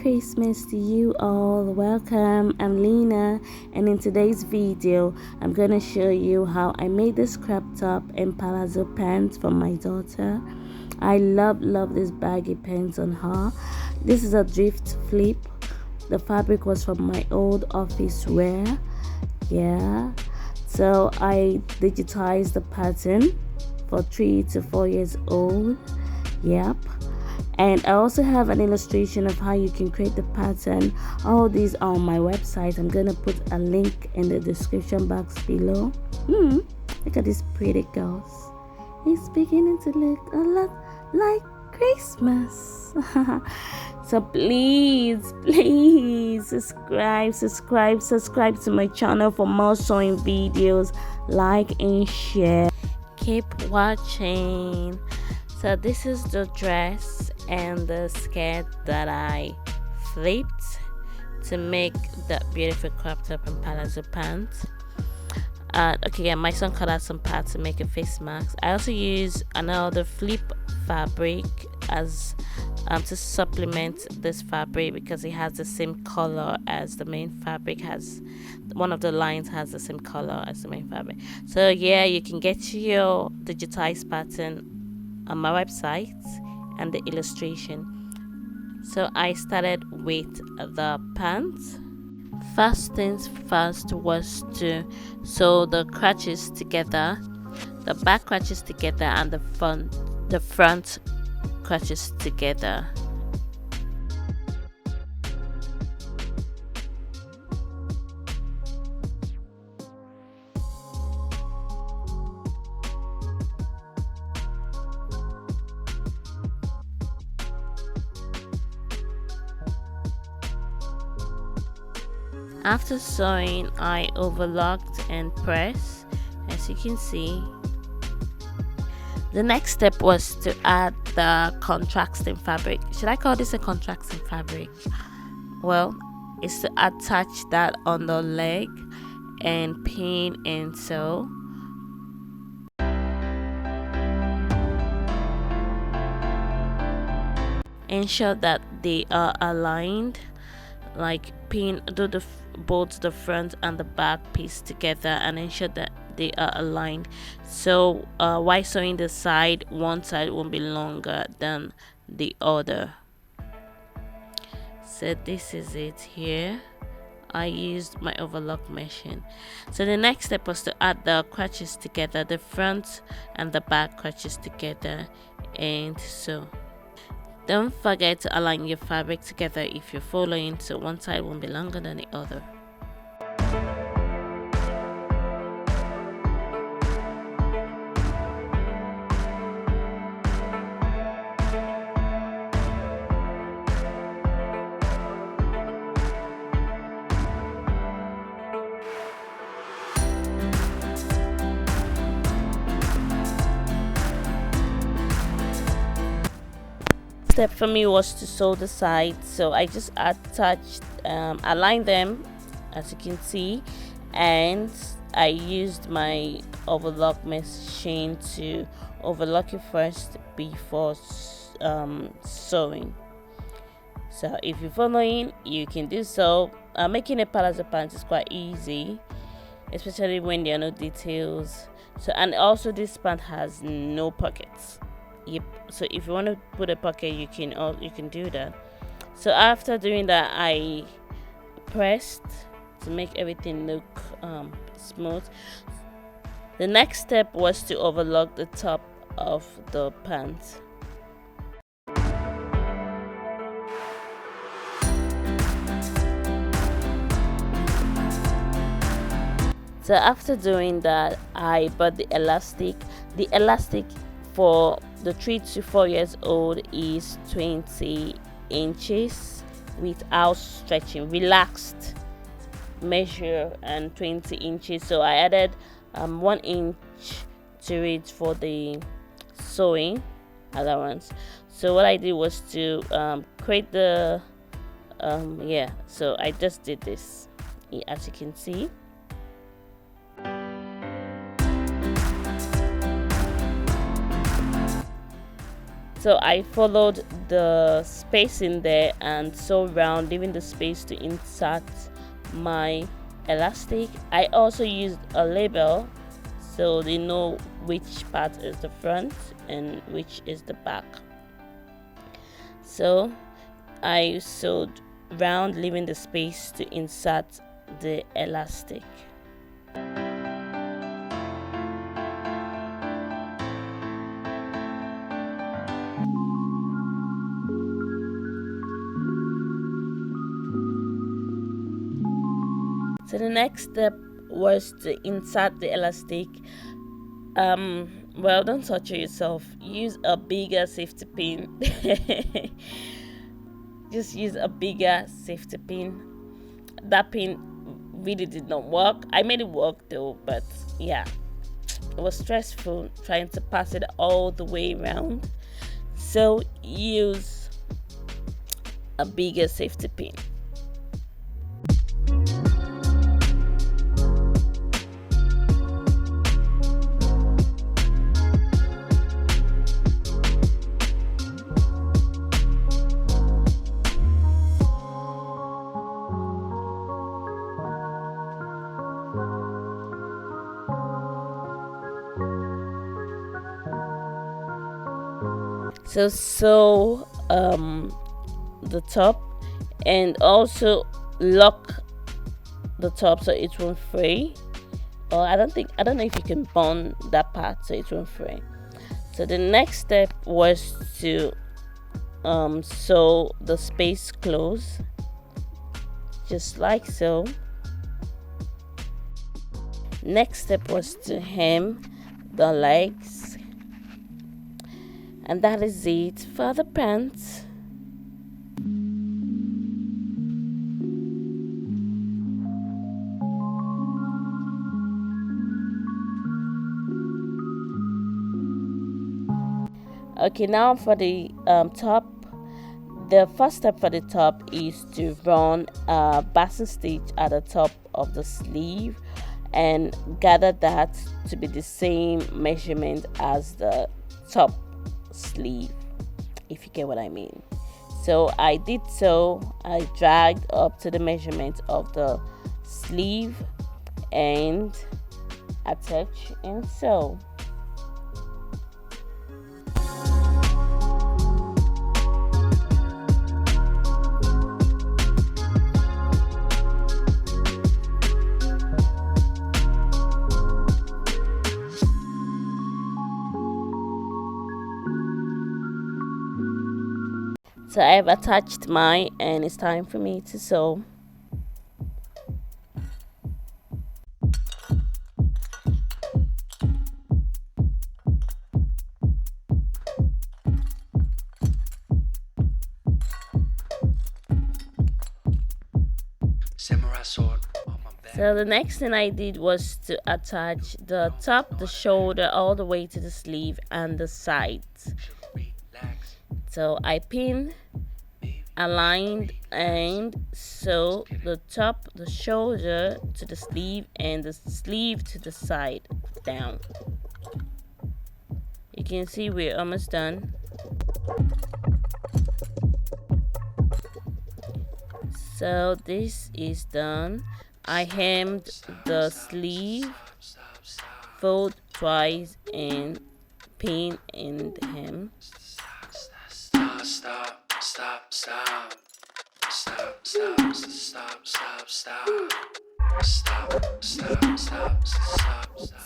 Christmas to you all. Welcome. I'm Lina, and in today's video I'm gonna show you how I made this crop top and palazzo pants for my daughter. I love this baggy pants on her. This is a drift flip. The fabric was from my old office wear. Yeah, so I digitized the pattern for 3 to 4 years old. Yep. And I also have an illustration of how you can create the pattern. All these are on my website. I'm gonna put a link in the description box below. Look at these pretty girls. It's beginning to look a lot like Christmas. So please subscribe to my channel for more sewing videos. Like and share. Keep watching. So this is the dress and the skirt that I flipped to make that beautiful crop top and palazzo pants. Okay, yeah, my son cut out some parts to make a face mask. I also use another flip fabric as to supplement this fabric because it has the same color as the main fabric. One of the lines has the same color as the main fabric. So yeah, you can get your digitized pattern on my website and the illustration. So I started with the pants. First things first was to sew the crotches together, the back crotches together, and the front crotches together. After sewing, I overlocked and pressed, as you can see. The next step was to add the contrasting fabric. Should I call this a contrasting fabric? Well, it's to attach that on the leg and pin and sew. Ensure that they are aligned, like both the front and the back piece together, and ensure that they are aligned. So while sewing the side, one side won't be longer than the other. So this is it here. I used my overlock machine. So the next step was to add the crotches together, the front and the back crotches together, and sew. Don't forget to align your fabric together if you're following, so one side won't be longer than the other. Step for me was to sew the sides, so I just aligned them, as you can see, and I used my overlock machine to overlock it first before sewing. So if you're following, you can do so. Making a palazzo pants is quite easy, especially when there are no details. So, and also this pant has no pockets. Yep, so if you want to put a pocket, you can do that. So after doing that, I pressed to make everything look smooth. The next step was to overlock the top of the pants. So after doing that, I bought the elastic. The elastic for the 3 to 4 years old is 20 inches without stretching, relaxed measure, and 20 inches. So I added 1 inch to it for the sewing allowance. So what I did was to create the so I just did this, as you can see. So I followed the space in there and sew round, leaving the space to insert my elastic. I also used a label so they know which part is the front and which is the back. So I sewed round, leaving the space to insert the elastic. So the next step was to insert the elastic. Well, don't torture yourself. Use a bigger safety pin. Just use a bigger safety pin. That pin really did not work. I made it work though, but yeah, it was stressful trying to pass it all the way around. So use a bigger safety pin. So sew the top and also lock the top so it won't fray. Or I don't know if you can bond that part so it won't fray. So the next step was to sew the space close, just like so. Next step was to hem the legs, and that is it for the pants. Okay, now for the top. The first step for the top is to run a basting stitch at the top of the sleeve and gather that to be the same measurement as the top sleeve, if you get what I mean. So I did so. I dragged up to the measurement of the sleeve and attach and sew. So I have attached mine and it's time for me to sew. So the next thing I did was to attach the top, the shoulder, all the way to the sleeve and the sides. So I pinned, aligned, and sew the top, the shoulder to the sleeve and the sleeve to the side down. You can see we're almost done. So this is done. I hemmed the sleeve, fold twice and pin and hem.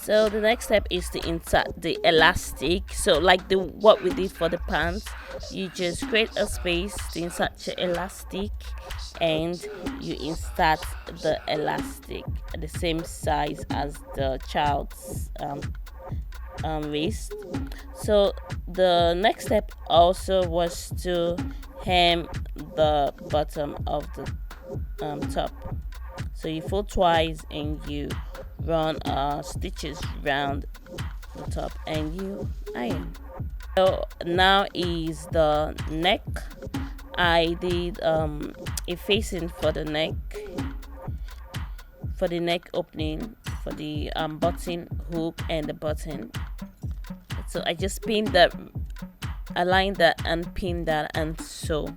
So the next step is to insert the elastic. So like what we did for the pants, you just create a space to insert your elastic and you insert the elastic at the same size as the child's waist. So the next step also was to hem the bottom of the top. So you fold twice and you run stitches round the top and you iron. So now is the neck. I did a facing for the neck opening for the button hook and the button. So I just pinned the align that and pin that and sew.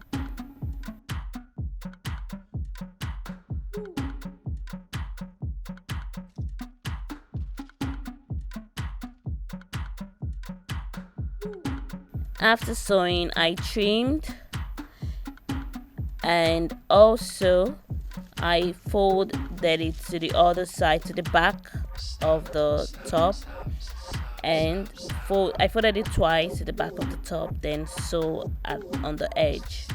After sewing, I trimmed, and also I folded it to the other side, to the back of the top, and I folded it twice to the back of the top, then sew on the edge.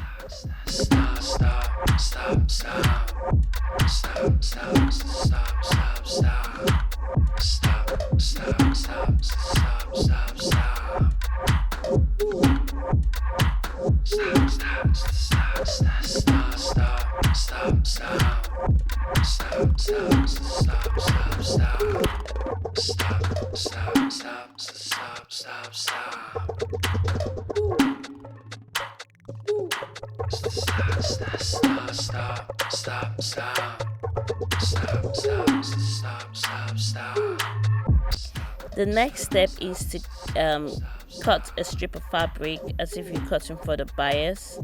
The next step is to cut a strip of fabric as if you're cutting for the bias,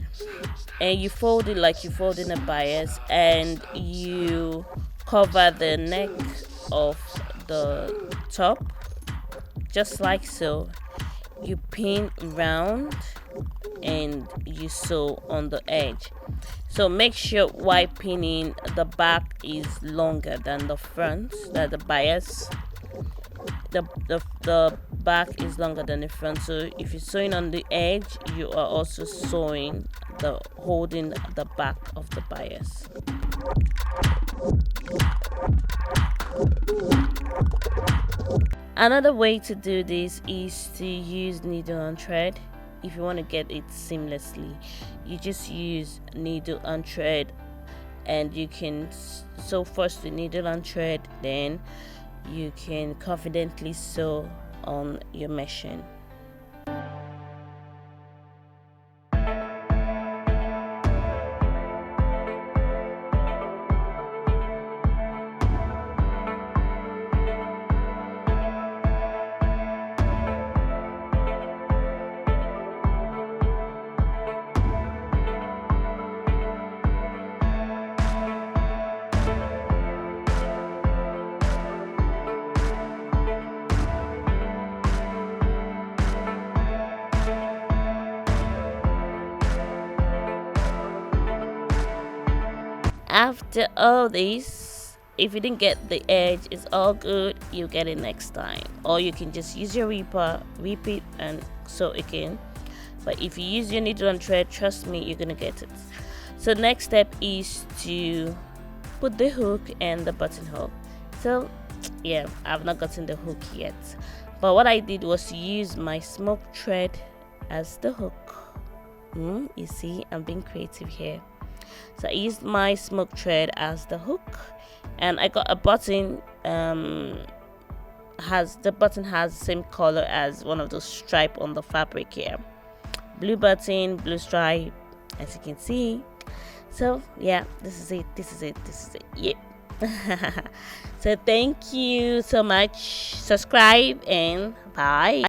and you fold it like you fold in a bias, and you cover the neck of the top just like so. You pin round and you sew on the edge. So make sure while pinning, the back is longer than the front, that the bias, the back is longer than the front. So if you're sewing on the edge, you are also sewing holding the back of the bias. Another way to do this is to use needle and thread. If you want to get it seamlessly, you just use needle and thread, and you can sew first with needle and thread, then you can confidently sew on your machine. After all this, if you didn't get the edge, it's all good, you'll get it next time, or you can just use your reaper, whip it and sew again. But if you use your needle and thread, trust me, you're gonna get it. So next step is to put the hook and the buttonhole. So yeah, I've not gotten the hook yet, but what I did was to use my smoke thread as the hook. You see, I'm being creative here. So I used my smoke thread as the hook, and I got a button. The button has the same color as one of those stripe on the fabric here. Blue button, blue stripe, as you can see. So yeah, this is it. Yeah. So thank you so much. Subscribe and bye.